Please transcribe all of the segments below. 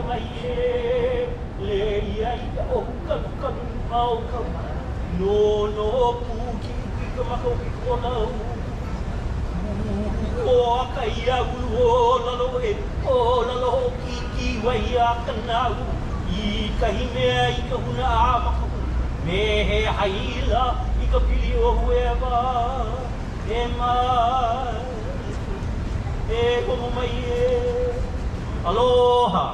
mai e le ia i ka o kanu mau ka no puki ka mako ki kona o aka ia o lalo e o lalo ki wai a kanau i ka himea i ka huna a mako me he haila i ka pili o hueva e mai e komo mai e aloha.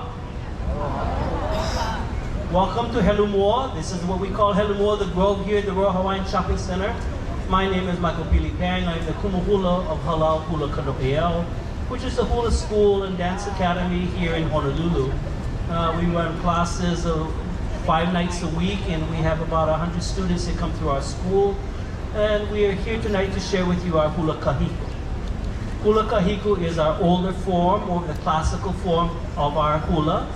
Welcome to HALAU. This is what we call HALAU, the grove here at the Royal Hawaiian Shopping Center. My name is Michael Pele Pang. I'm the Kumahula of HALAU HULA EAU, which is the hula school and dance academy here in Honolulu. We run classes 5 nights a week, and we have about 100 students that come through our school. And we are here tonight to share with you our hula kahiko. Hula kahiko is our older form, or the classical form of our hula.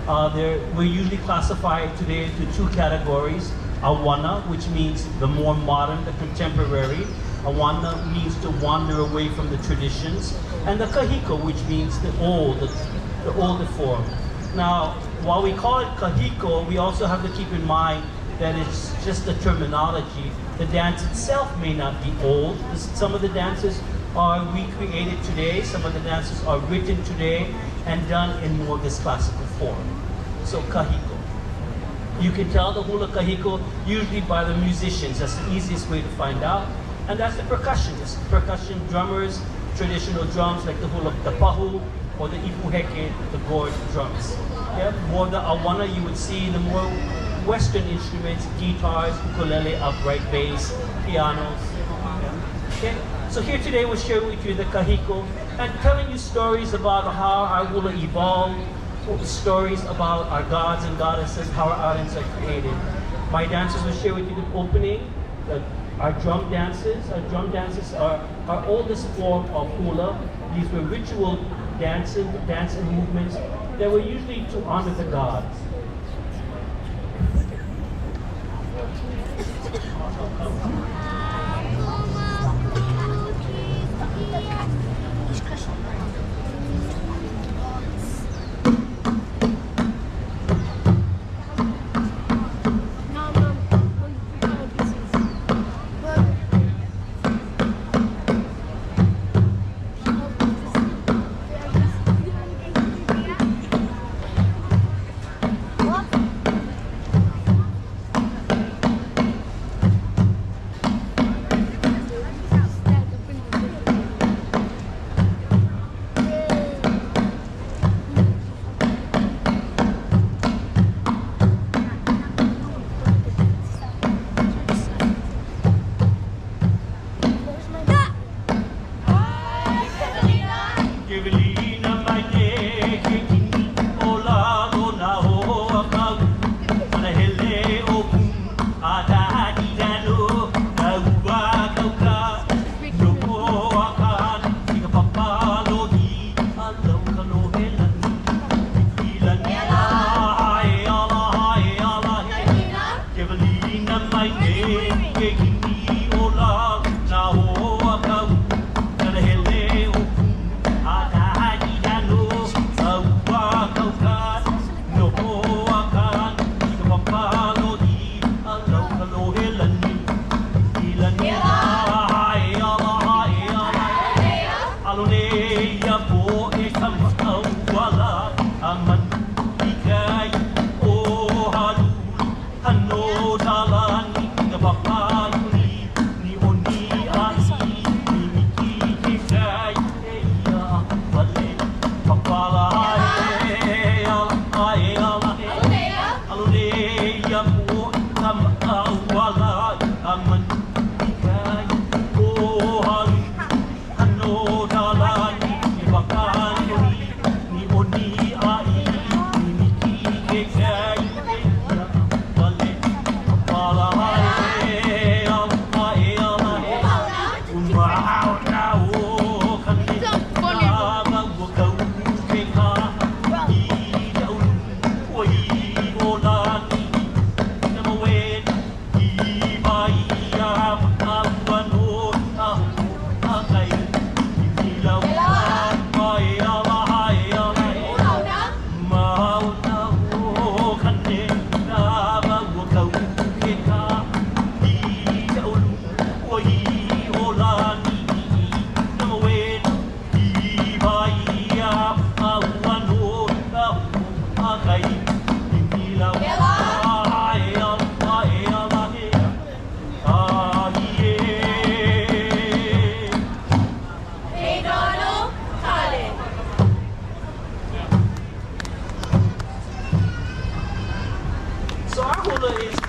We're usually classified today into 2 categories. Awana, which means the more modern, the contemporary. Awana means to wander away from the traditions. And the kahiko, which means the older form. Now, while we call it kahiko, we also have to keep in mind that it's just the terminology. The dance itself may not be old. Some of the dances are recreated today. Some of the dances are written today and done in more of this classical form. So kahiko. You can tell the hula kahiko usually by the musicians. That's the easiest way to find out. And that's the percussionists. Percussion drummers, traditional drums like the hula tapahu or the ipuheke, the gourd drums. Yeah, more the awana you would see the more Western instruments, guitars, ukulele, upright bass, pianos. Yeah. Okay. So here today we're sharing with you the kahiko and telling you stories about how our hula evolved, stories about our gods and goddesses, how our islands are created. My dancers will share with you the opening, our drum dances. Our drum dances are our oldest form of hula. These were ritual dance and movements that were usually to honor the gods.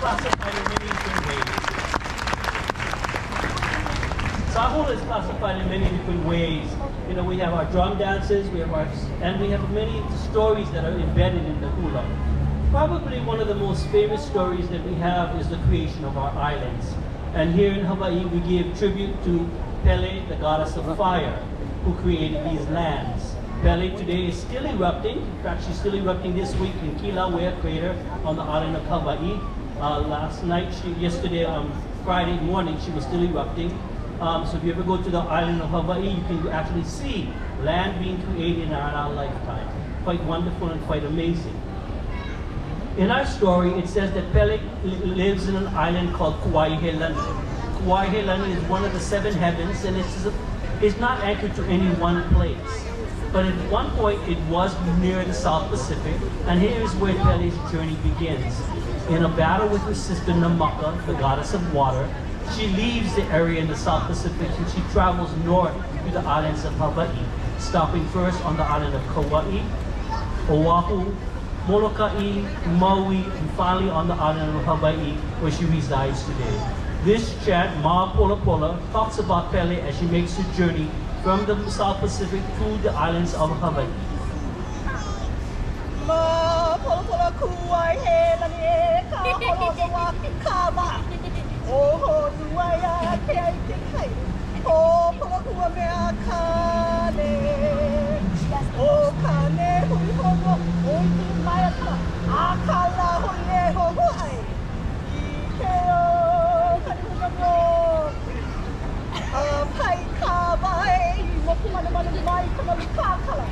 classified in many different ways. So our hula is classified in many different ways. You know, we have our drum dances, we have many stories that are embedded in the hula. Probably one of the most famous stories that we have is the creation of our islands. And here in Hawaii, we give tribute to Pele, the goddess of fire, who created these lands. Pele today is still erupting. In fact, she's still erupting this week in Kilauea crater on the island of Hawaii. Yesterday, Friday morning, she was still erupting. So if you ever go to the island of Hawaii, you can actually see land being created in our lifetime. Quite wonderful and quite amazing. In our story, it says that Pele lives in an island called Kauai Helani. Kauai Helani is one of the seven heavens, and it's not anchored to any one place. But at one point, it was near the South Pacific, and here is where Pele's journey begins. In a battle with her sister Namaka, the goddess of water, she leaves the area in the South Pacific and she travels north to the islands of Hawaii, stopping first on the island of Kauai, Oahu, Molokai, Maui, and finally on the island of Hawaii, where she resides today. This chant, Ma Pola Pola, talks about Pele as she makes her journey from the South Pacific to the islands of Hawaii. Ma Pola Pola Kuai Helani Ka Holo Kama Oho Duaya Kai Kai O Pola Kua Mea Kane O Kane Hui Hono O Maya Akala Hule Hono Ai Ikeo Kanunano Pai Kabai Mokuma Manu Mai Kama Kakala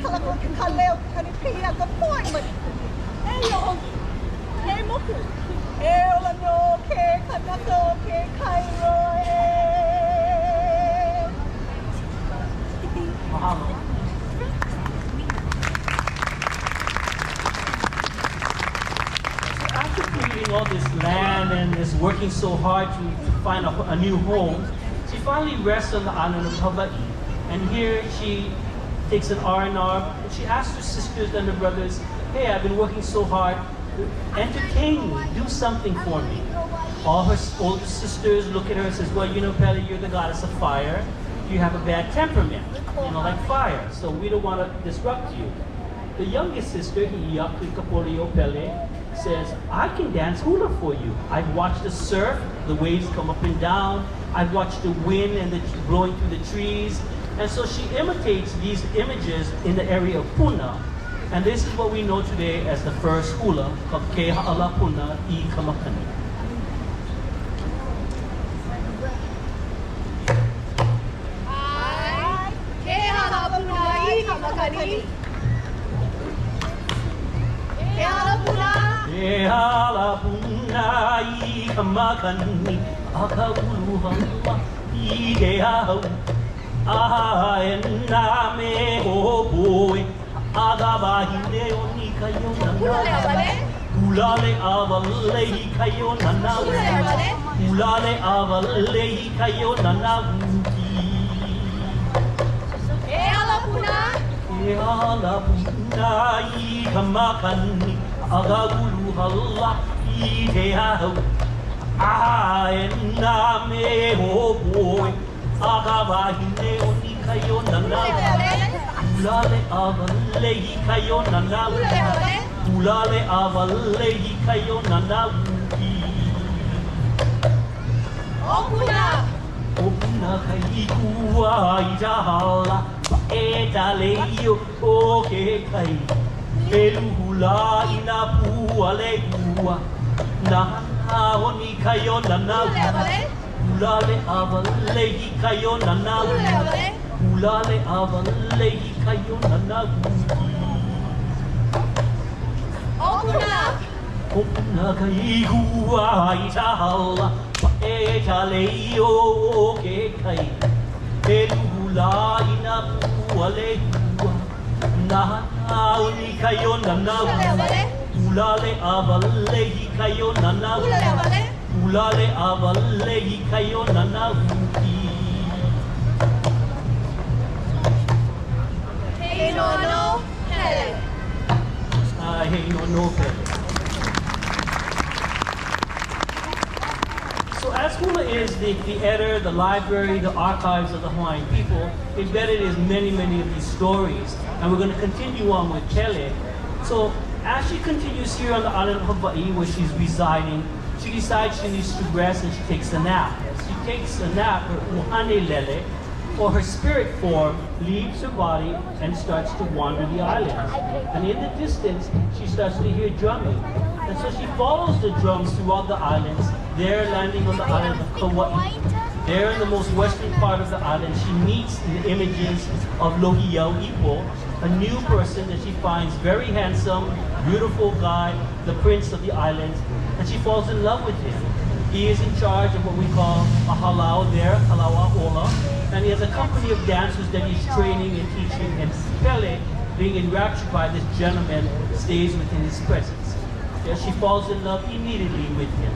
Kala Kaleo Kanipia the appointment Eyo Moku Elano Ke Kanako Ke Cairo Mahalo. After creating all this land and is working so hard to find a new home, she finally rests on the island of Hawaii. And here she takes an R&R, and she asks her sisters and her brothers, hey, I've been working so hard, entertain me, do something for me. All her older sisters look at her and says, well, you know, Pele, you're the goddess of fire. You have a bad temperament, like fire, so we don't want to disrupt you. The youngest sister, Hiyaku Pele, says, I can dance hula for you. I've watched the surf, the waves come up and down. I've watched the wind and the blowing through the trees. And so she imitates these images in the area of Puna. And this is what we know today as the first hula, called Ke Ha'ala Puna I Kamakani. Ke Ha'ala Puna I Kamakani Ke Ha'ala Puna Ke Ha'ala Puna I Kamakani Akaulu Ha'ala I Ke Ha'au Ahena me hoboe Agabahi leoni kayonana Ulale avalehi kayonana Ulale avalehi kayonana Ha'ala Puna I kamakani Agagulu hala I te hau Ahena me hoboe Agabahi leoni kayonana Ulale avalehi kayonana Ulale avalehi kayonana Opuna kaikua I jahala Eta leio o ke kai Eluhula ina pua leua Na honi kayonana Ulale avalehi kayonana Ulale avalehi kayonana Opuna kaikua I jahala Eta leio o ke kai Eluhula ina pua leua Na honi kayonana Ulale avalehi kayonana Ulale avalehi kayonana Hey no Pele Hey no Pele is the theater, the library, the archives of the Hawaiian people. Embedded is many, many of these stories. And we're going to continue on with Pele. So as she continues here on the island of Hawaii where she's residing, she decides she needs to rest and she takes a nap. As she takes a nap, her uhane lele, or her spirit form, leaves her body and starts to wander the island. And in the distance, she starts to hear drumming. And so she follows the drums throughout the islands, there landing on the island of Kauai. There in the most western part of the island, she meets the images of Lohiau Ipo, a new person that she finds very handsome, beautiful guy, the prince of the island, and she falls in love with him. He is in charge of what we call a halau there, HΑLAU HULA, and he has a company of dancers that he's training and teaching, and Pele, being enraptured by this gentleman, stays within his presence. There she falls in love immediately with him.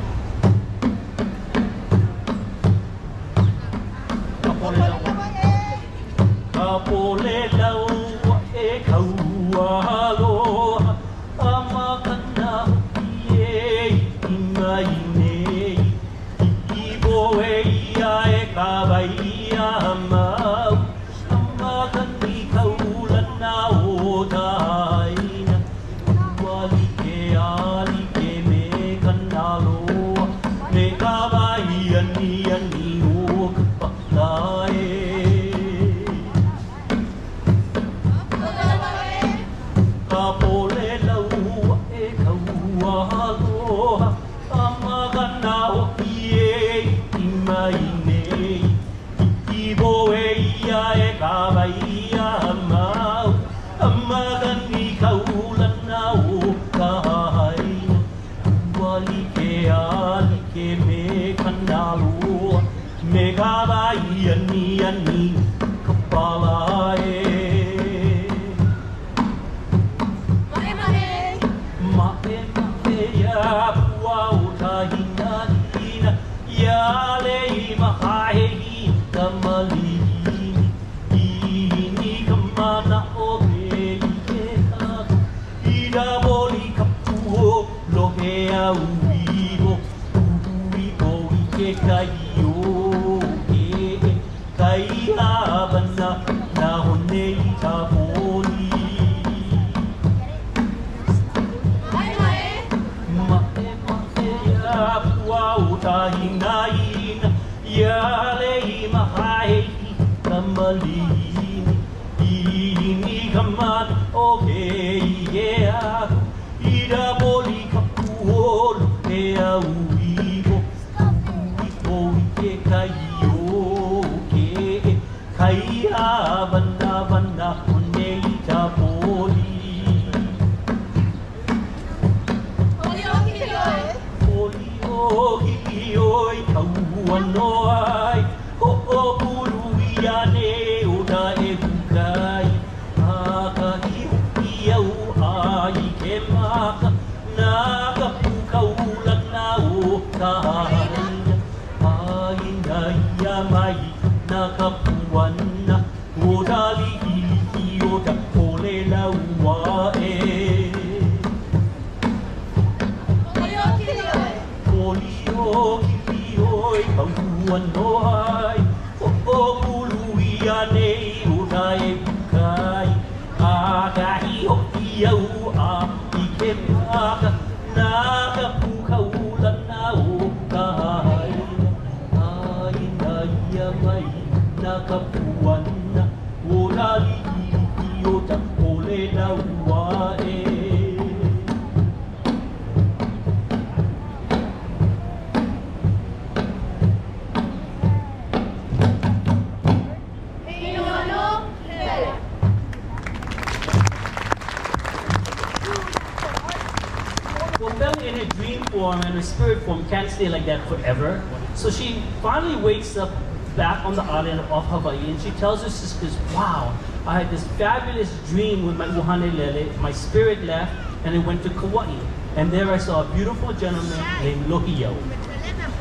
In her dream form and her spirit form can't stay like that forever. So she finally wakes up back on the island of Hawaii and she tells her sisters, wow, I had this fabulous dream with my uhane lele. My spirit left and it went to Kauai. And there I saw a beautiful gentleman named Lohiau.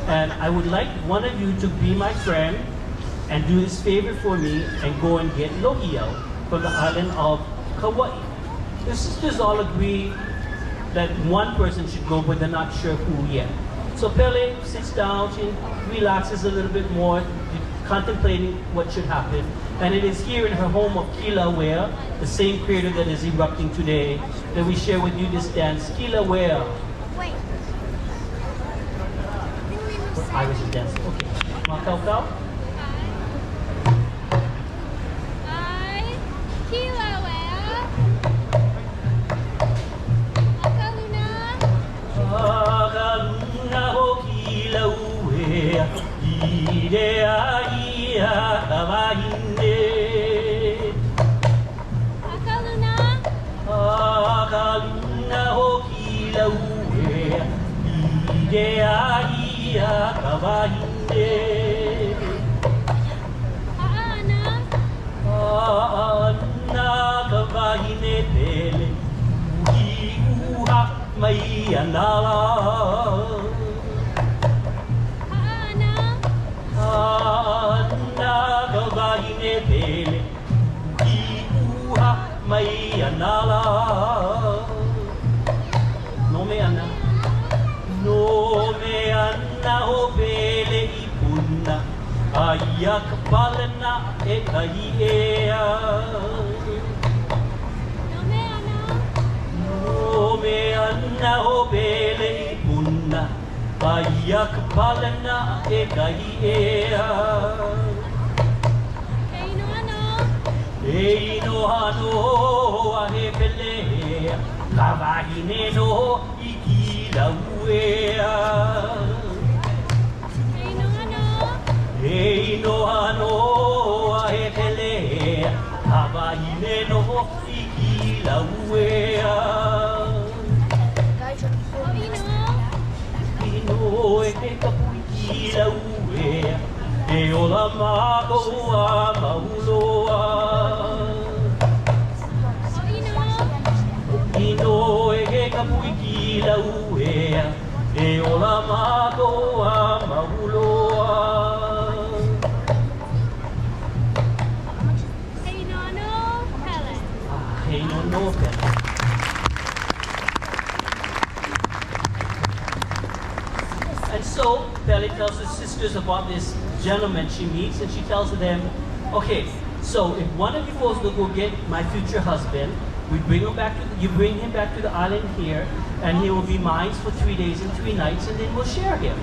And I would like one of you to be my friend and do this favor for me and go and get Lohiau from the island of Kauai. The sisters all agree that one person should go, but they're not sure who yet. So Pele sits down, she relaxes a little bit more, contemplating what should happen. And it is here in her home of Kilauea, the same crater that is erupting today, that we share with you this dance, Kilauea. Wait. Iris is dancing. Okay. Makau-kau? Akaluna ho Kilauea, idea ia kawahine. Akaluna ho Kilauea, idea ia kawahine. Aana kawahine Pele, uhiuha mai anala. Aana kawahine Pele, uhiuha mai anala. No me ana. No me ana ho Pele ipuna, aya kapalena e kahiea. No me ana ho Pele ipuna, aya kapalena e kahiea. Ei no hano a he Pelea, kawahine no i Kilauea. Ei no hano a he Pelea, kawahine no i Kilauea. Ino e ke kapui Kilauea, e ola mako a mauloa. Ino e ke kapui Kilauea, e ola mako a mauloa. Hey no no Pele. And so Pele tells her sisters about this gentleman she meets, and she tells them, okay, so if one of you goes to go get my future husband, we bring him back you bring him back to the island here, and he will be mine for 3 days and 3 nights, and then we'll share him.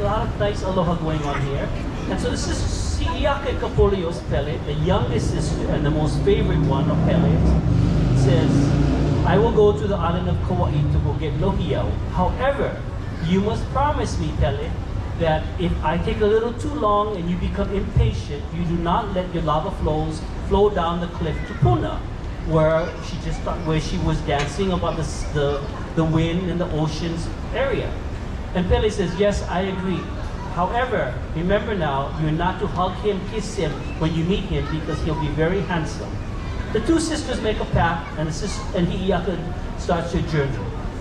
A lot of nice aloha going on here. And so the sister Si'iake Kapolios Pele, the youngest sister and the most favorite one of Pele's, says, I will go to the island of Kauai to go get Lohiau. However, you must promise me, Pele, that if I take a little too long and you become impatient, you do not let your lava flows flow down the cliff to Puna, where she was dancing about the wind and the oceans area. And Pele says, yes, I agree. However, remember now, you're not to hug him, kiss him when you meet him, because he'll be very handsome. The two sisters make a pact, and Hi'iaka starts her journey.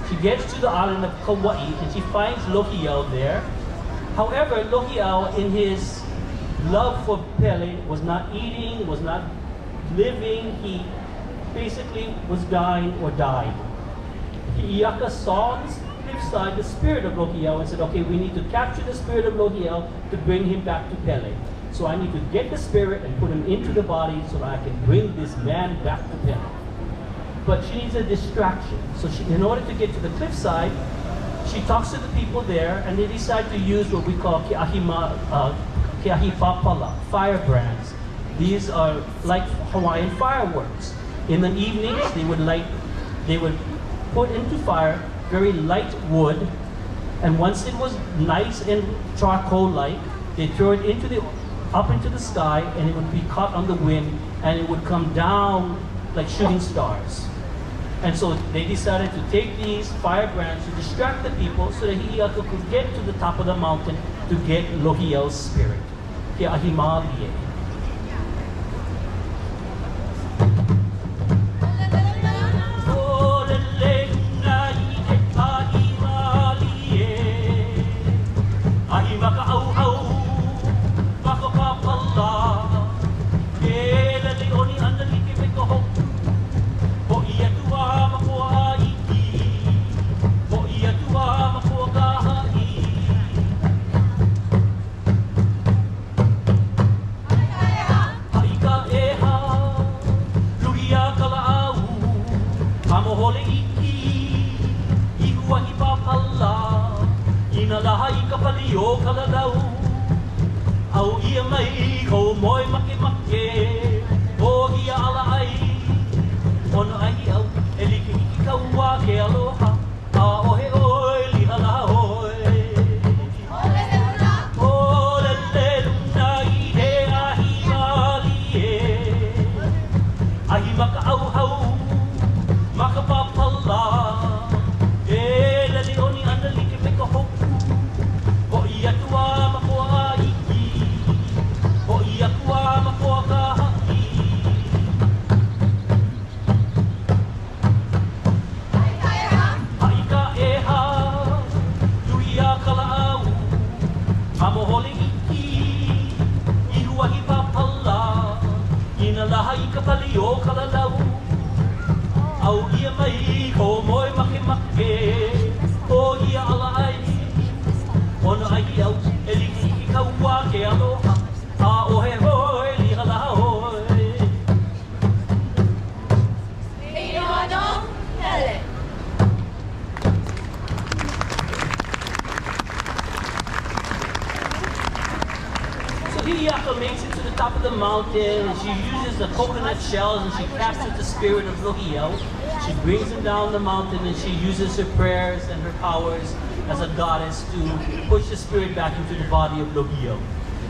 She gets to the island of Kauai, and she finds Lohiau there. However, Lohiau, in his love for Pele, was not eating, was not living. He basically was dying or died. Hi'iaka saw on the cliffside the spirit of Lohiau and said, okay, we need to capture the spirit of Lohiau to bring him back to Pele. So I need to get the spirit and put him into the body so that I can bring this man back to Pele. But she needs a distraction. So in order to get to the cliffside, she talks to the people there, and they decide to use what we call ke'ahipapala, firebrands. These are like Hawaiian fireworks. In the evenings, they would put into fire very light wood, and once it was nice and charcoal-like, they throw it up into the sky, and it would be caught on the wind, and it would come down like shooting stars. And so they decided to take these firebrands to distract the people so that Hi'iaka could get to the top of the mountain to get Lohiau's spirit. Ke'ahimalie. o kalalau Au ia mai ko moe make make O ia ala ai Ono ai au e like iki kaua ke aloha A ohe oi liha la hoi O lele luna i he ahi mali e Ahi maka au hau Maka papala E lele oni ana like me ka hoku Ho i atua makoa iki Ho i atua makoa ka haki Haika e ha Lui a kala au Amo hole iki I huahi papala Ina laha i ka pali o kala lau Au ia mai ko moe make make O ia ala ai Ono ai au e liki i kaua ke aloha A ohe hoi liha la hoi Inono Pele. So Hi'iaka makes it to the top of the mountain and she uses the coconut shells and she captures the spirit of Lohi'au. She brings him down the mountain and she uses her prayers and her powers as a goddess to push the spirit back into the body of Lohi'au.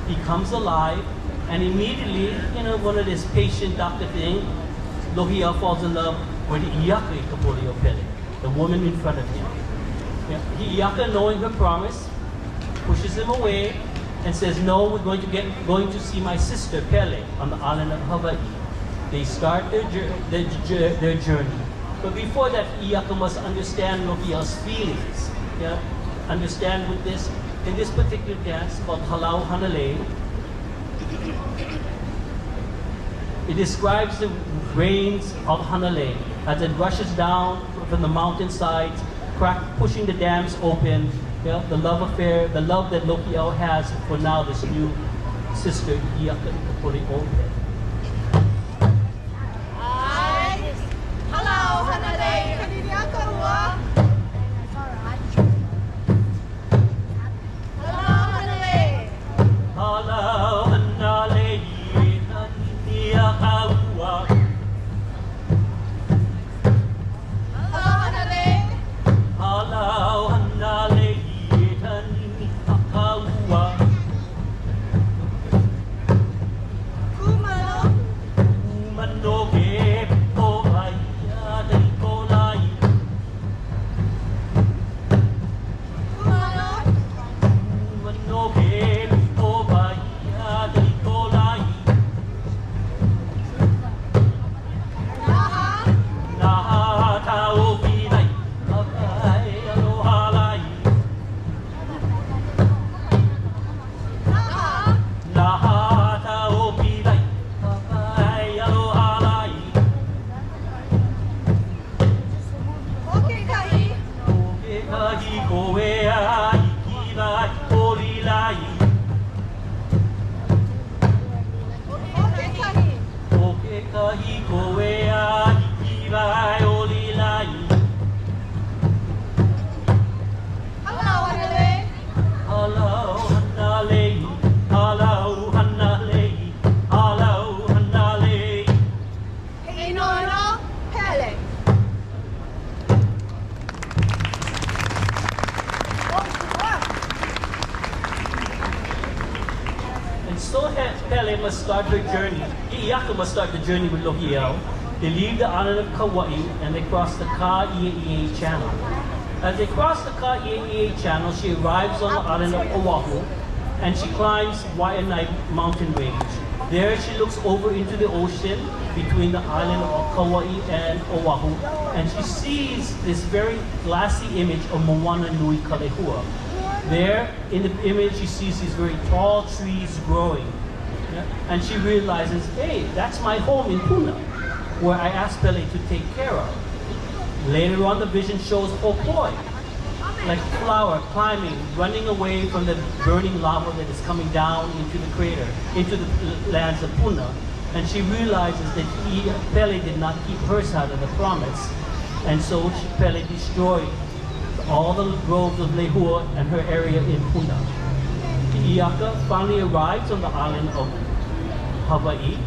He comes alive and immediately, one of this patient doctor thing, Lohi'au falls in love with Hi'iaka i Kapoli o Pele, the woman in front of him. Hi'iaka, knowing her promise, pushes him away and says, no, we're going to see my sister Pele on the island of Hawaii. They start their journey. But before that, Hi'iaka must understand Lohi'au's feelings. Understand with this, in this particular dance called HΑLAU HULA, it describes the rains of Hanalei as it rushes down from the mountainsides, pushing the dams open. The love affair, the love that Lohi'au has for now this new sister, Hi'iaka i Kapoli o Pele. Ai, halau hanalei, kaniniaka ua. Halau hanalei. Halau hanalei, kaniniaka ua. Halau hanalei. Halau hanalei. Pele must start her journey. Hi'iaka must start the journey with Lohi'au. They leave the island of Kauai and they cross the Ka'ie'e Channel. As they cross the Ka'ie'e Channel, she arrives on the island of Oahu and she climbs Waianae mountain range. There she looks over into the ocean between the island of Kauai and Oahu and she sees this very glassy image of Moana Nui Kalehua. There, in the image, she sees these very tall trees growing. And she realizes, hey, that's my home in Puna, where I asked Pele to take care of. Later on, the vision shows Hopoi, like a flower climbing, running away from the burning lava that is coming down into the crater, into the lands of Puna. And she realizes that Pele did not keep her side of the promise. And so Pele destroyed all the groves of Lehua and her area in Puna. Iaka finally arrives on the island of Hawaii,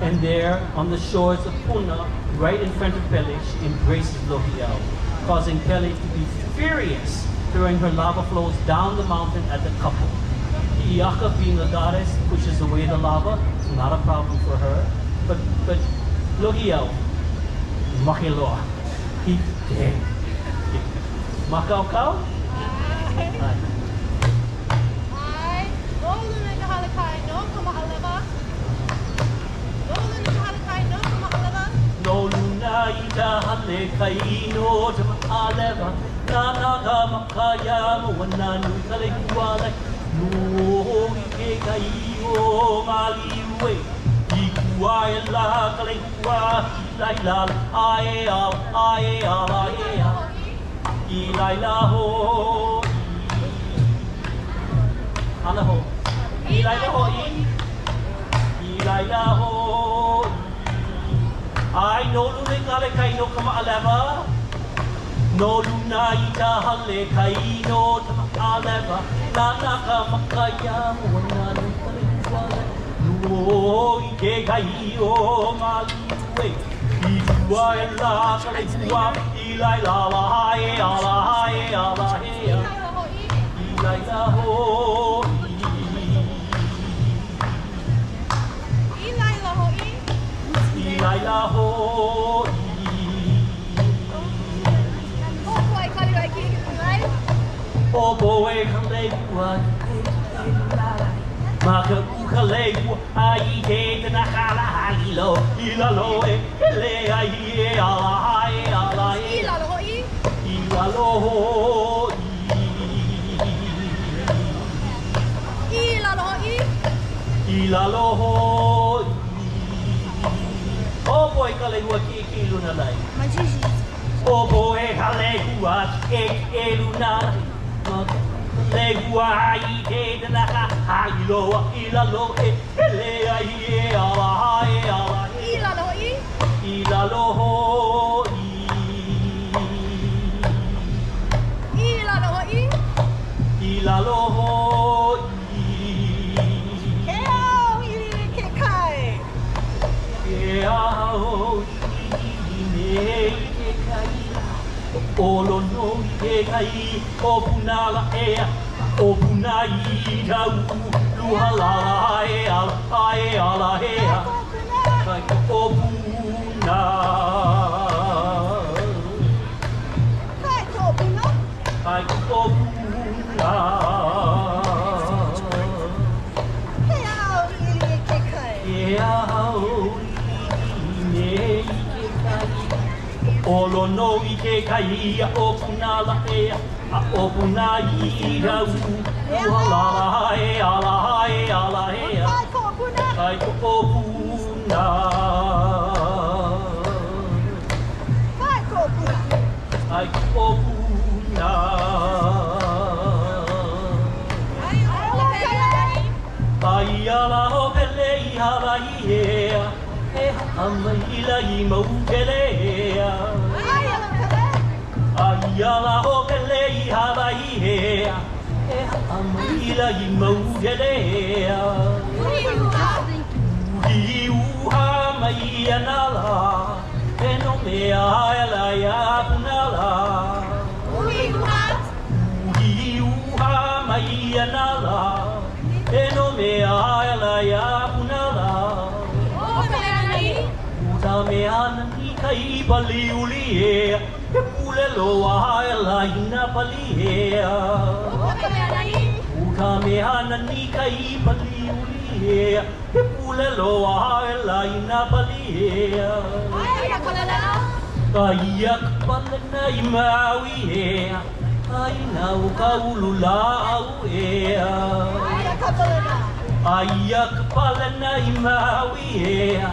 and there on the shores of Puna, right in front of Pele, she embraces Lohiau, causing Pele to be furious, throwing her lava flows down the mountain at the couple. Iaka, being a goddess, pushes away the lava. It's not a problem for her. But Lohiau, makiloa, he's dead. Makaukau? No luna ita hale kai no te ma'alewa Nana ka makaya mawana nui kale kuala No i ke kai o ngali ue I kua e la kale kua I lai la ae au ae au ae au I lai la ho Ana ho I lai la ho I lai la ho I no luna kale kai no kama aleva No luna ita hale kai no kama aleva Nana ka makaya wana no kale kuala No i ke kai o maliwe I tua e la kale kua I lai la la hae a la hae a la hae a I lai la ho I lai la ho O boe ka leikua Ma ka uka leikua Ai te tana kala halilo I la lo e le ai e ala hai ala e I la lo ho I la lo ho I la lo ho I la lo ho O boe ka leikua ki luna lai O boe ka leikua e luna lai Legua ai te tanaka hai loa I la lo e le ai e ala hai ala I la lo I la lo ho I la lo I la lo ho E au I ke kai E au I ne ke kai Olo no I ke kai O punala ea O punai rau Luha la e ala hea Kai o puna Kai ko puna Kai o puna He au I ke kai E au I ne ke kai Olo no I ke kai O punala ea O punai rau Luha la e ala hea Kai ko puna Kai o puna Kai ko puna Kai o puna Kai ala ho pele I Hawaii ea E hamaila I maukele ea Ai ala ho pele I Hawaii ea E hamaila I maukele ea Uri uha mai anala E no mea ala ia punala Uri uha mai anala E no mea ala ia punala Uta mea nani kai pali uli ea E pule loa ala ina pali ea Uta mea nani kai pali uli ea E pule loa ala ina pali ea Kaiak palena I maui ea Ai nau kaulula au ea Aiak palena I maui ea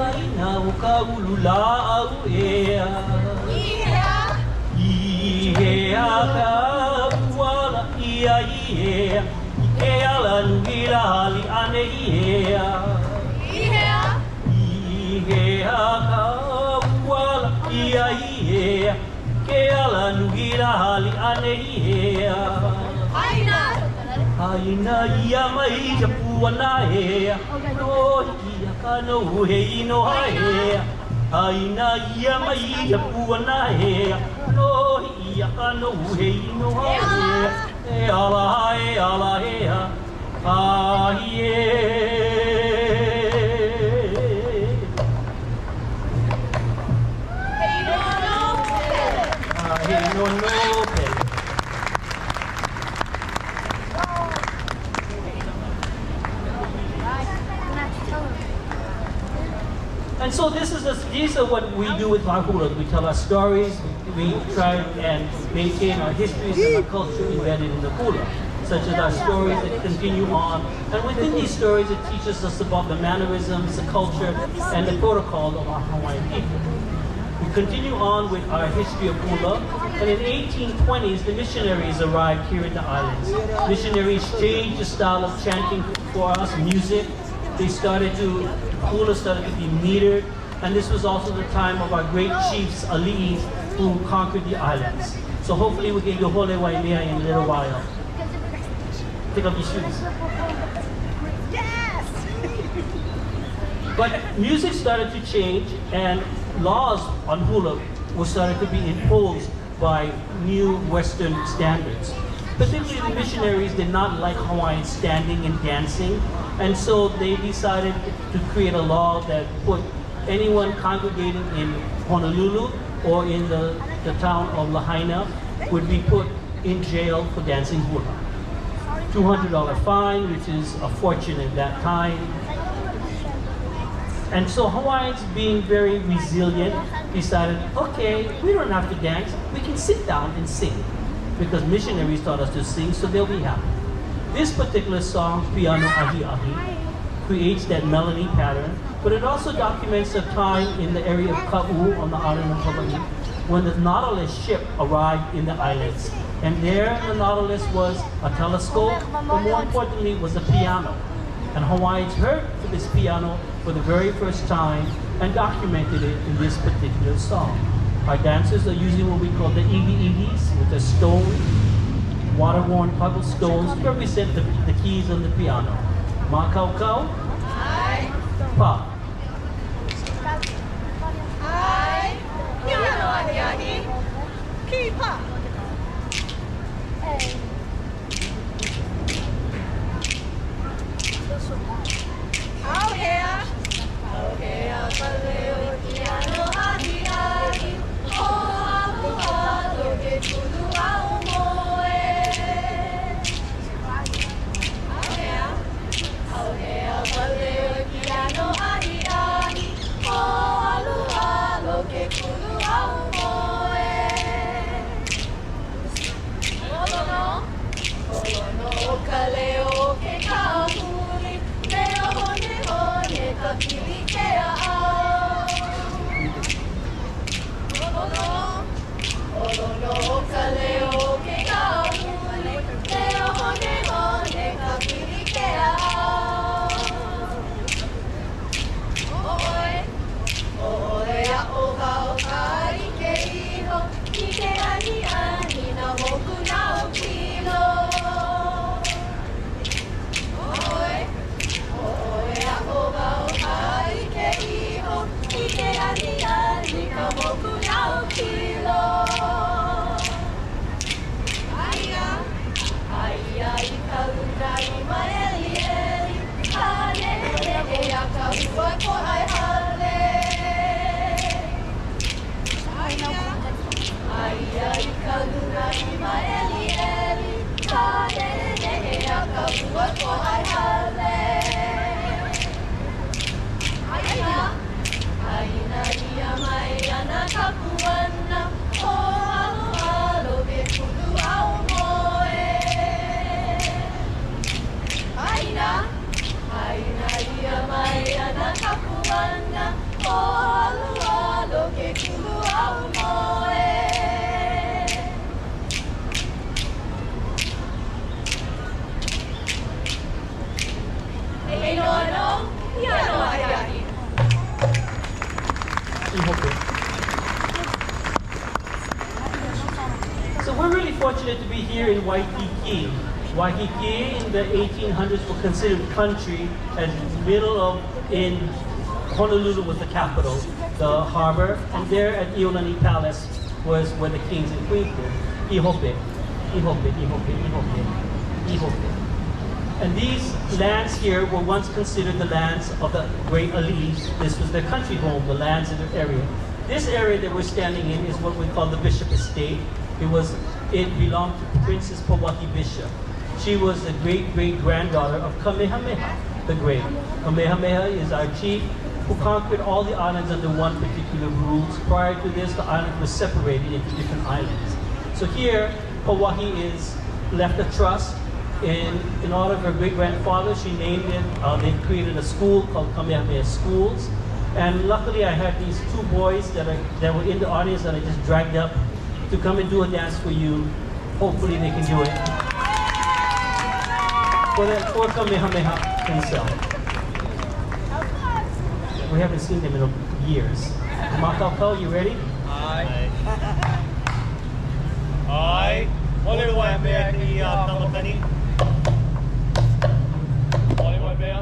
Ai nau kaulula au ea Ihea ka uala ia ihea Ike ala nuhira hali ane ihea Ihea ka uala ia ihea Ike ala nuhira hali ane ihea Aina ia mai te puana he, no ia ka no he no he. Aina ia mai te puana he, no ia ka no he no he. E ala he ha, aie. Hey no Pele. And so these are what we do with our hulas. We tell our stories, we try and maintain our histories and our culture embedded in the hula, such as our stories that continue on. And within these stories, it teaches us about the mannerisms, the culture, and the protocol of our Hawaiian people. We continue on with our history of hula, and in the 1820s, the missionaries arrived here in the islands. Missionaries changed the style of chanting for us, music. Hula started to be metered, and this was also the time of our great chiefs, Ali'is, who conquered the islands. So hopefully we can do Hole Waimea in a little while. Take off your shoes. Yes! But music started to change, and laws on hula were started to be imposed by new Western standards. Particularly the missionaries did not like Hawaiian standing and dancing, and so they decided to create a law that put anyone congregating in Honolulu or in the town of Lahaina would be put in jail for dancing hula. $200 fine, which is a fortune at that time. And so Hawaiians, being very resilient, decided, okay, we don't have to dance, we can sit down and sing. Because missionaries taught us to sing, so they'll be happy. This particular song, Piano Ahi Ahi, creates that melody pattern, but it also documents a time in the area of Ka'u on the island of Hawaii when the Nautilus ship arrived in the islands. And there in the Nautilus was a telescope, but more importantly was a piano. And Hawaiians heard this piano for the very first time and documented it in this particular song. Our dancers are using what we call the igis, which are stone, water-worn pebble stones to represent the keys on the piano. Ma kau kau? Ai. Pa. Ai. Piano ahi ahi. Keep up! Au hea. Au hea pale o piano ahi ahi. O ahu alo ke kulu au moe. Au hea. Au hea pale o piano ahi ahi. O alu alo ke kulu au moe. Olono. Olono o ka leo ke kahuli. Leo hone hone ka pili ke ao. Olono o ka leo ke kahuli. Leo hone hone ka pili ke ao. Oe. Oe a o ka o kai ke iho. I ke ani ani na moku na o kilo. Oe. Oe a o ka o kai ke iho. I ke ani ani na moku na o kilo. Aia. Aia I ka luna I maeli eli. Hale he a ka ua ko ai hale. Aia. Aia I ka luna I maeli eli. Hale he a ka ua ko ai hale. Aina. Aina ia mai ana kapuana. O alu alo ke kulu au moe. Aina. Aina ia mai ana kapuana. O alu alo ke kulu au moe. Hey no no, piano ahi ahi. So we're really fortunate to be here in Waikiki Waikiki in the 1800s were considered country as middle of in Honolulu was the capital, the harbor, and there at Iolani Palace was where the kings and queens lived. Ihope. And these lands here were once considered the lands of the great Ali's. This was their country home, the lands in their area. This area that we're standing in is what we call the Bishop Estate. It belonged to Princess Powaki Bishop. She was the great-great-granddaughter of Kamehameha the Great. Kamehameha is our chief who conquered all the islands under one particular rules. Prior to this, the islands were separated into different islands. So here, Hawaii is left a trust in honor of her great-grandfather. She named it, they created a school called Kamehameha Schools. And luckily I had these two boys that were in the audience that I just dragged up to come and do a dance for you. Hopefully they can do it. For Kamehameha himself. We haven't seen him in years. Makau, you ready? Aye. Aye. Ole wai mea ki tamatani. Ole wai mea.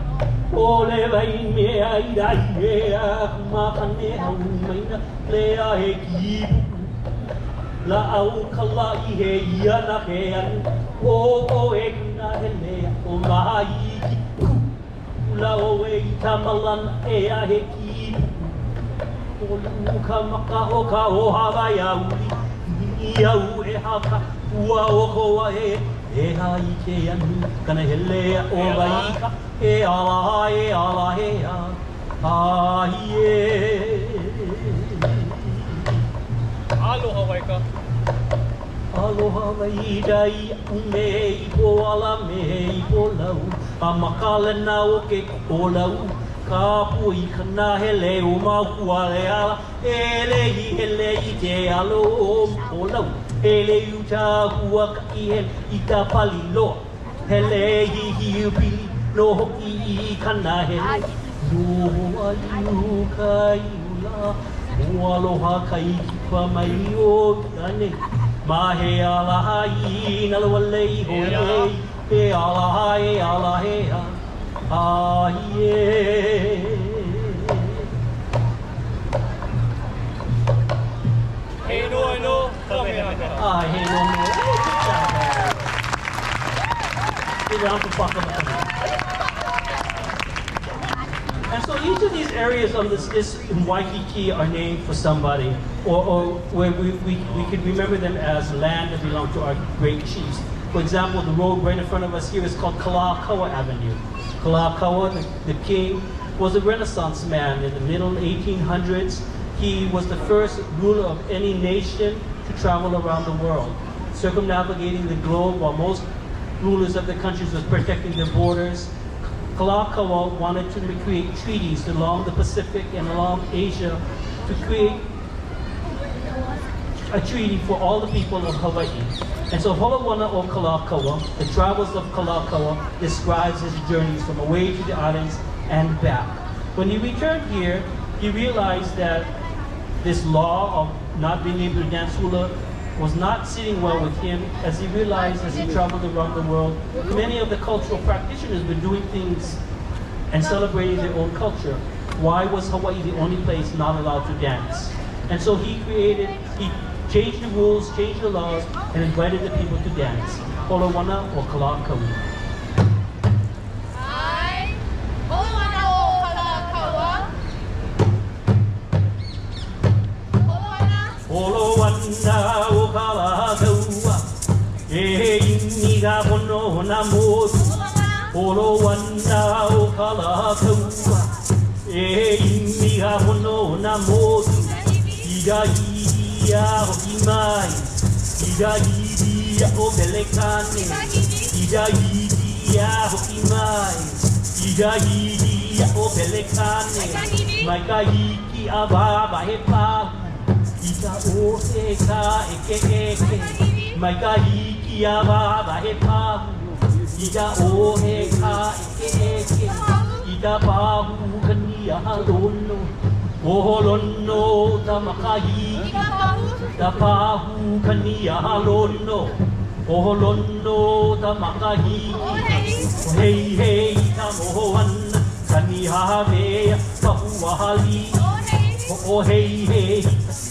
Ole vai mea irai mea makane au maina lea he kibu. La au kala I he iana he an o e kuna he lea o mai ki ku. La o e tamalan e a he kibu. O luka maka o ka o Hawaii auli. Iau e haka ua o koa e ha I ke anu kana he lea o waika e ala he a ai e Aloha waika. Aloha waidai ume I po ala me I po lau a makale na o ke o lau ka pui kana he leo mahua le ala he lei te alo o lau he lei uta hua ka I ta pali loa he lei hi upili no hoki I kana he lei no ayu ka iula o aloha ka I ki pa mai o kane ma he ala hai na lo lei ho lei he ala he ha Hey no, Kamehameha. Hey no. Give it up for Paka. And so each of these areas on this in Waikiki are named for somebody, or where we could remember them as land that belonged to our great chiefs. For example, the road right in front of us here is called Kalakaua Avenue. Kalakaua, the king, was a Renaissance man in the middle 1800s. He was the first ruler of any nation to travel around the world, circumnavigating the globe while most rulers of the countries was protecting their borders. Kalakaua wanted to create treaties along the Pacific and along Asia to create a treaty for all the people of Hawaii. And so Holowana o Kalakaua, the travels of Kalakaua, describes his journeys from away to the islands and back. When he returned here, he realized that this law of not being able to dance hula was not sitting well with him, as he realized as he traveled around the world, many of the cultural practitioners were doing things and celebrating their own culture. Why was Hawaii the only place not allowed to dance? And so he changed the rules, changed the laws, and invited the people to dance. Holowana o Kalakaua. Ai, Holowana o Kalakaua. Holowana o Kalakaua. E iniga pono na motu. Holowana o Kalakaua. E iniga pono na motu. Ia hoki mai, ia o belekane, ia hoki mai, ia o belekane, mai ka hiki a baba he pahu, ia o he ka eke, mai ka hiki a baba he pahu, ia o he ka eke, ia pahu kania halono. Oholono tamakahi, tapahu kania halono. Oholondo ta makahi. Hei hei ta mohoan. Kanihave pahuahali. Oh hei hei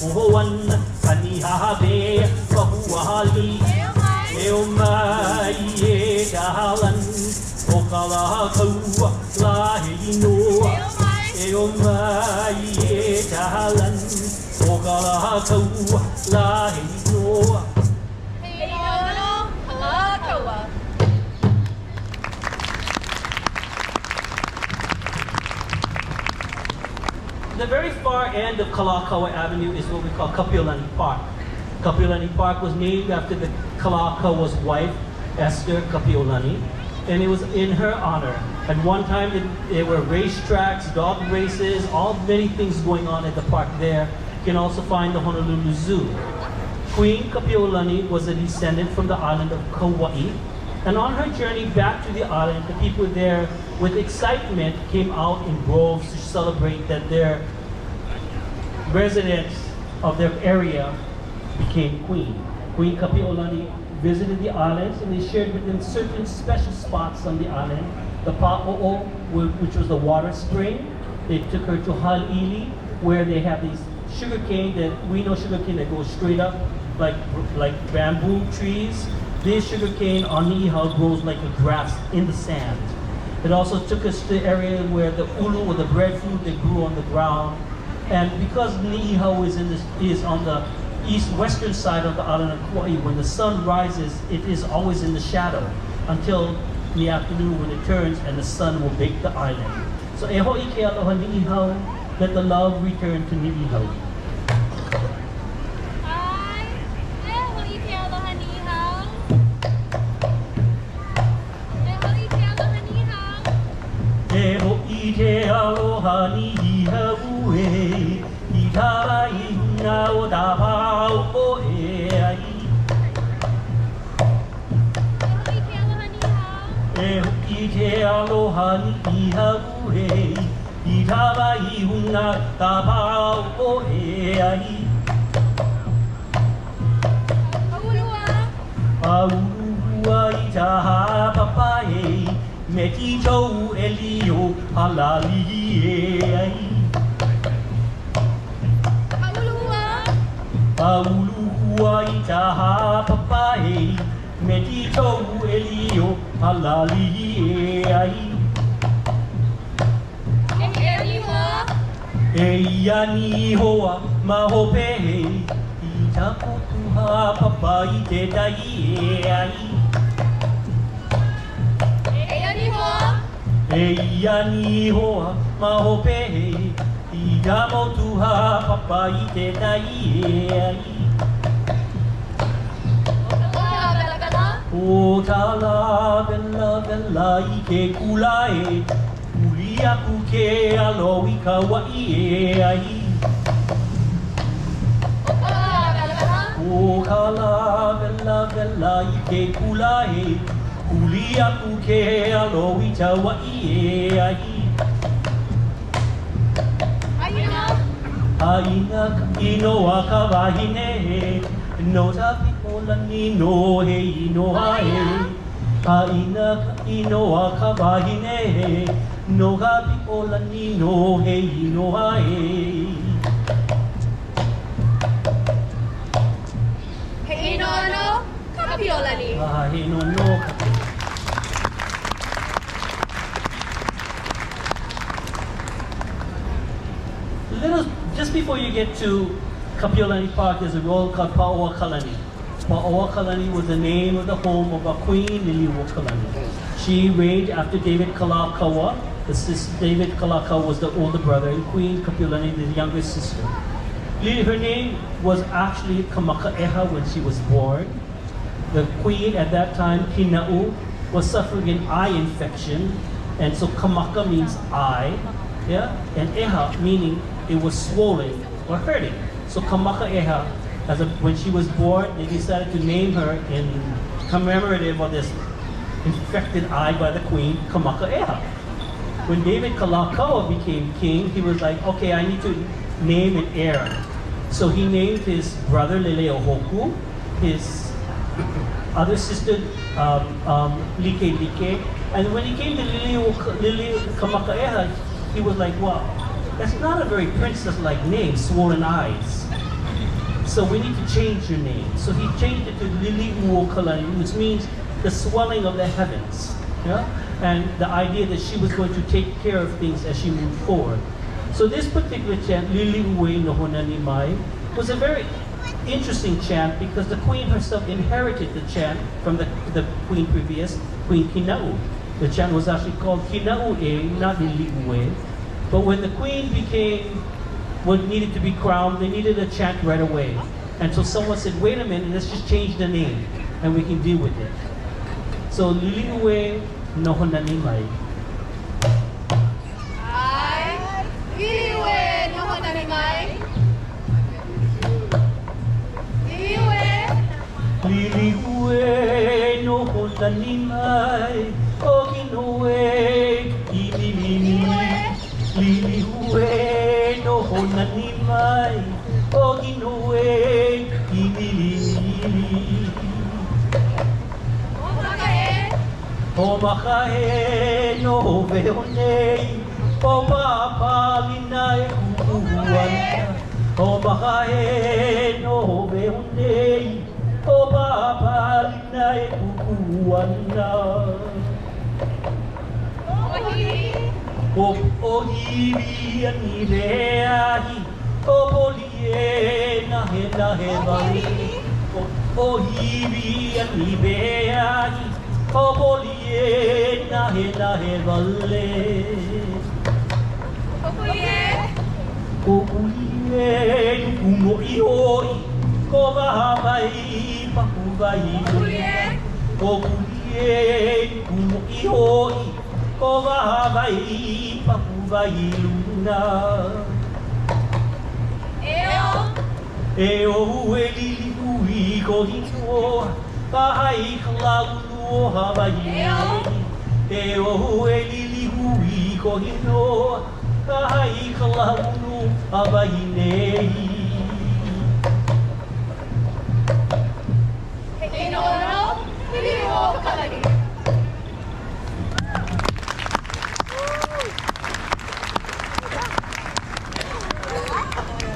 mohoan. Kanihave pahuahali. Eo mai e dahalan. Okala kaua la hei noa. Eo mai e dahalan. Okala kaua la hei noa. The very far end of Kalakaua Avenue is what we call Kapiolani Park. Kapiolani Park was named after the Kalakaua's wife, Esther Kapiolani, and it was in her honor. At one time, there were racetracks, dog races, many things going on at the park there. You can also find the Honolulu Zoo. Queen Kapiolani was a descendant from the island of Kauai, and on her journey back to the island, the people there, with excitement, came out in groves to celebrate that their residents of their area became queen. Queen Kapiolani visited the islands, and they shared with them certain special spots on the island. The Pa'o'o, which was the water spring. They took her to Ha'ili, where they have these sugarcane that we know sugarcane that goes straight up like bamboo trees. This sugarcane on Niihau grows like a grass in the sand. It also took us to the area where the ulu, or the breadfruit, that grew on the ground. And because Niihau is on the western side of the island of Kauai, when the sun rises, it is always in the shadow until in the afternoon when it turns and the sun will bake the island. So e ho'i ke aloha Niihau, let the love return to Niihau. E ho'i te aloha Niihau e, I tarai huna o tā pāo o e ai. E ho'i te aloha Niihau e, I tarai huna tā pāo o e ai. Aurua I taha papai, me ti tau e lio halali e ai. Aulua I taha papai, me ti tau e lio halali e ai. E ia ni hoa maho pehe, I tapo tuha papai te tai e ai. E ia ni hoa maho pehe, I tapo tuha papai te tai e ai. O tala bela bela I ke kula e, uli aku ke alo I Kauai e ai. O kala bela bela I ke kula e, uli aku ke alo I Kauai e ai. Aina ka inoa ka wahine, no tapi olani no hei inoa e. Aina ka inoa ka wahine, no tapi olani no hei inoa e. Hei no no, Kapiolani. Hei no no. Just before you get to Kapiolani Park, there's a road called Pa'oakalani. Pa'oakalani was the name of the home of a queen, Liliuokalani. She reigned after David Kalakaua. David Kalakaua was the older brother, and Queen Kapiolani, the younger sister. Her name was actually Kamaka'eha when she was born. The queen at that time, Kina'u, was suffering an eye infection, and so Kamaka means eye, yeah, and Eha meaning it was swollen or hurting. So Kamaka'eha, when she was born, they decided to name her in commemorative of this infected eye by the queen, Kamaka'eha. When David Kalakaua became king, he was like, okay, I need to name an heir. So he named his brother Leleohoku, his other sister, Like. And when he came to Lili Kamakaeha, he was like, wow, that's not a very princess-like name, swollen eyes. So we need to change your name. So he changed it to Lili Uokalani, which means the swelling of the heavens. Yeah? And the idea that she was going to take care of things as she moved forward. So this particular chant, Lili Ue Nohonani Mai, was a very interesting chant because the queen herself inherited the chant from the queen previous, Queen Kinau. The chant was actually called Kinau E, not Lili Ue. But when the queen needed to be crowned, they needed a chant right away. And so someone said, wait a minute, let's just change the name and we can deal with it. So Lili Ue Nohonani Mai. Ai, Lili Ue Nohonani Mai. Lili Ue. Lili Ue Nohonani Mai. Okinoe Ilili. Lili Ue Nohonani Mai. Okinoe Ilili. O makahe no veonei, o mapalina e kukuana. O makahe no veonei, o mapalina e kukuana. O ohiwi ani reahi, o polie na he vali. O ohiwi ani reahi. O polie na he vale. O pulie. O pulie umo ioi. Ko vai paku vai. O pulie umo ioi. Ko vai paku vai luna. Eo lili ui ko hino. Kahai HALAU HULA Hawaiian. Eo lili hui ko hino. Kahai HALAU HULA Hawaiian.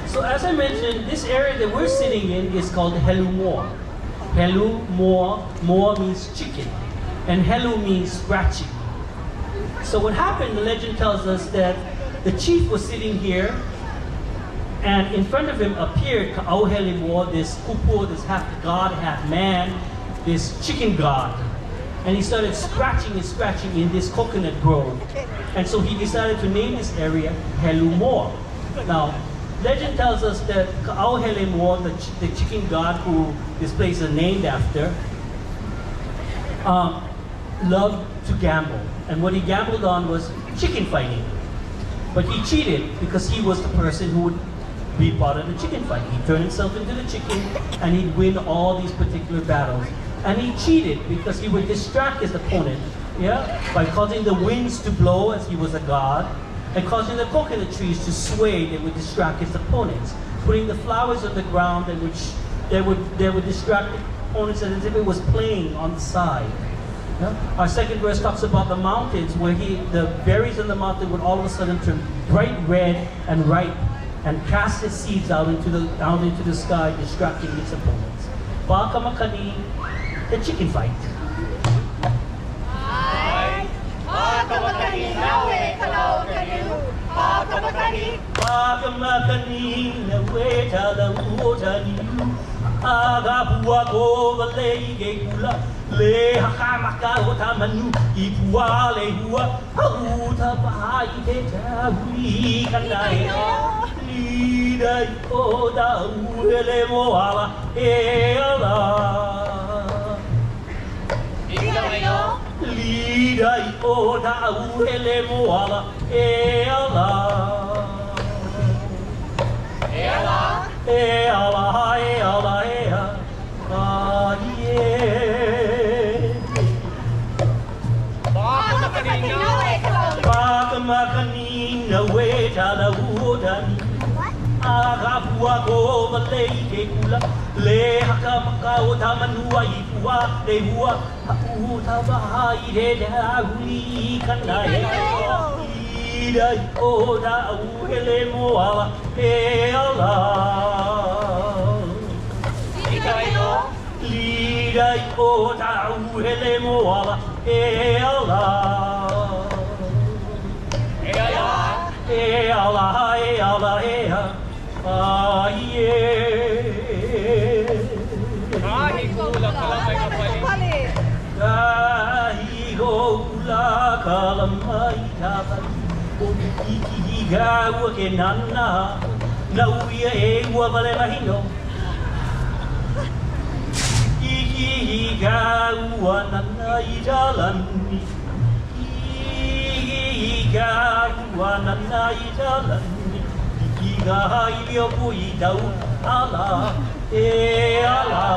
So as I mentioned, this area that we're sitting in is called Helu Moa. Helu Moa, Moa means chicken, and Helu means scratching. So what happened, the legend tells us that the chief was sitting here, and in front of him appeared Ka'auhele Moa, this kupu, this half god, half man, this chicken god. And he started scratching and scratching in this coconut grove. And so he decided to name this area Helu Moa. Now, legend tells us that Ka'auhele Moa, the chicken god who this place is named after, loved to gamble. And what he gambled on was chicken fighting. But he cheated because he was the person who would be part of the chicken fight. He turned himself into the chicken and he'd win all these particular battles. And he cheated because he would distract his opponent, by causing the winds to blow as he was a god, and causing the coconut trees to sway. They would distract his opponents, putting the flowers on the ground, in which they would distract the opponents as if it was playing on the side. Our second verse talks about the mountains, where the berries on the mountain would all of a sudden turn bright red and ripe, and cast his seeds out into the sky, distracting its opponents. Pakamakani, the chicken fight. Pakamakani nawe kalau kanu. Pakamakani nawe kalau kanu. Agapua ko valege kula le hakamaka otamanu ipua le hua auta pai te taui kanai lidai o da uele moala ela lidai o da uele moala ela ela Pakamakani we HALAU HULA. Agapua ko valege kula le hakamaka o tamanua hua le hua hu ta ba I re da huli kana e ira o da u hele mo ala e ala ira o da u hele mo ala e ala e ala e ala e Kahigo ula kalamai tapan Waikiki gawa ke nana Nauia e ua vale mahino Iki gawa nana I jalani Iki gawa nana I jalani Iki gai lio pui dau ala e ala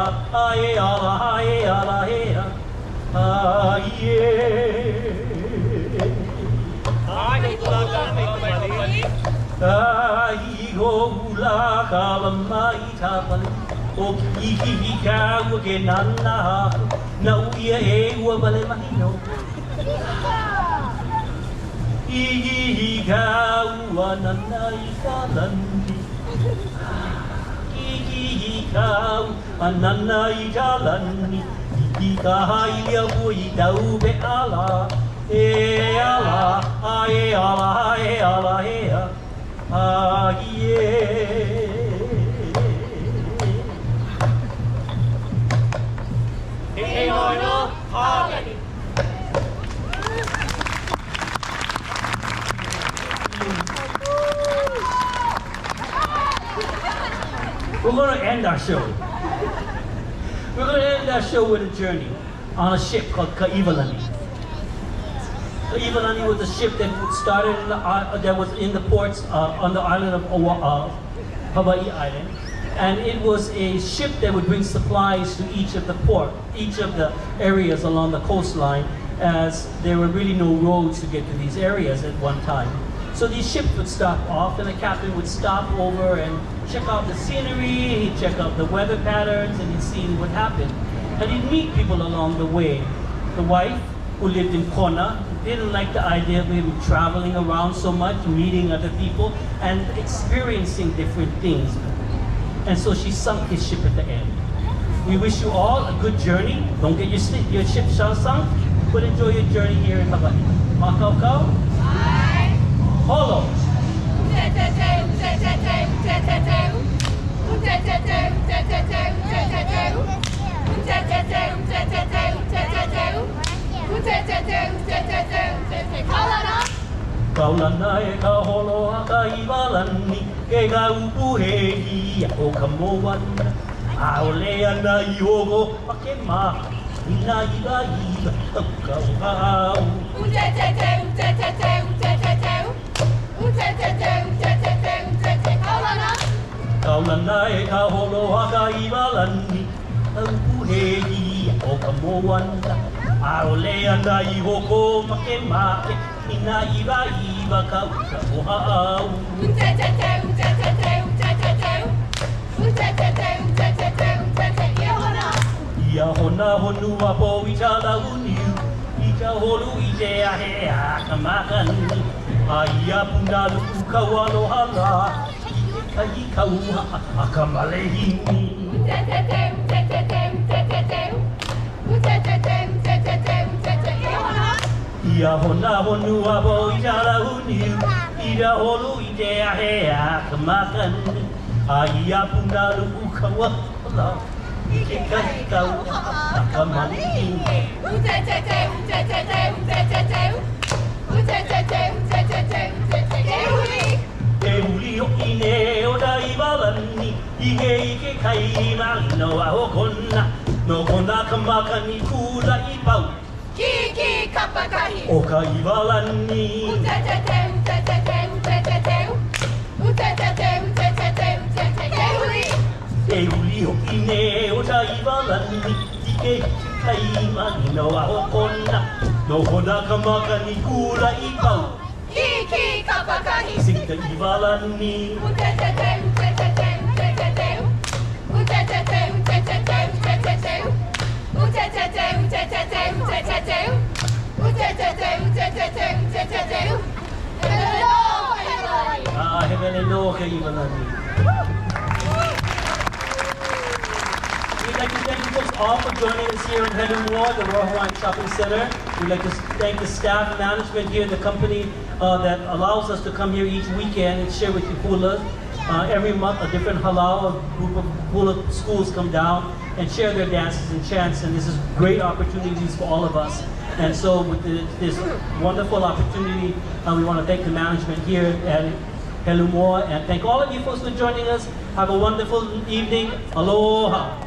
e ala e ala e Kahigo ula kalamai tapan O kihi kaua ke nana Nauia e ua vale mahino Ihi kaua nana I kalani Ihi kaua nana I kalani I kahai lia pui tau be ala e ala e ala e ala e He ono hālani. We're going to end our show. We're going to end our show with a journey on a ship called Ka'ivalani. Ka'ivalani was a ship that started that was in the ports on the island of Hawaii Island, and it was a ship that would bring supplies to each of the areas along the coastline, as there were really no roads to get to these areas at one time. So these ships would stop off, and the captain would stop over and check out the scenery, he'd check out the weather patterns, and he'd see what happened. And he'd meet people along the way. The wife, who lived in Kona, didn't like the idea of him traveling around so much, meeting other people, and experiencing different things. And so she sunk his ship at the end. We wish you all a good journey. Don't get your ship sunk, but enjoy your journey here in Hawaii. Makau. Holo. Kaulana e ka holo a ka iwalani ke ka upu he ia o ka moana a o le ana I ogo a ke ma ina iwa iwa o ka uhau Kaulana e ka holo a ka iwalani ka upu he ia o ka moana a o le ana I ogo ma ke ma Ina iwa ka uhau Ia hona honua po I tala uniu I ka holu I te ahe a ka makani A ia puna luku ka walo hala I ke kai ka uha a ka malehini Ia hona honua po I tala uniu I ka holu I te ahe a ka makani A ia puna luku ka walo hala I ke kai ka uha a ka malehini E huli o ine o da iwalani Ike kai malino a o kona No kona ka makani kula I pau Kiki kapakahi. O ka iwalani E huli o ine o da iwalani Ike kai malino a o kona No kona ka makani kula I pau Kiki kapakahi. Sing ka iwalani Hevele no ke imalani. We'd like to thank you folks all for joining us here in Henumua, the Royal Hawaiian Shopping Center. We'd like to thank the staff management here, the company that allows us to come here each weekend and share with you hula. Every month, a different halau, a group of hula schools come down and share their dances and chants, and this is great opportunities for all of us. And so with this wonderful opportunity, we want to thank the management here at Henumua and thank all of you folks for joining us. Have a wonderful evening. Aloha.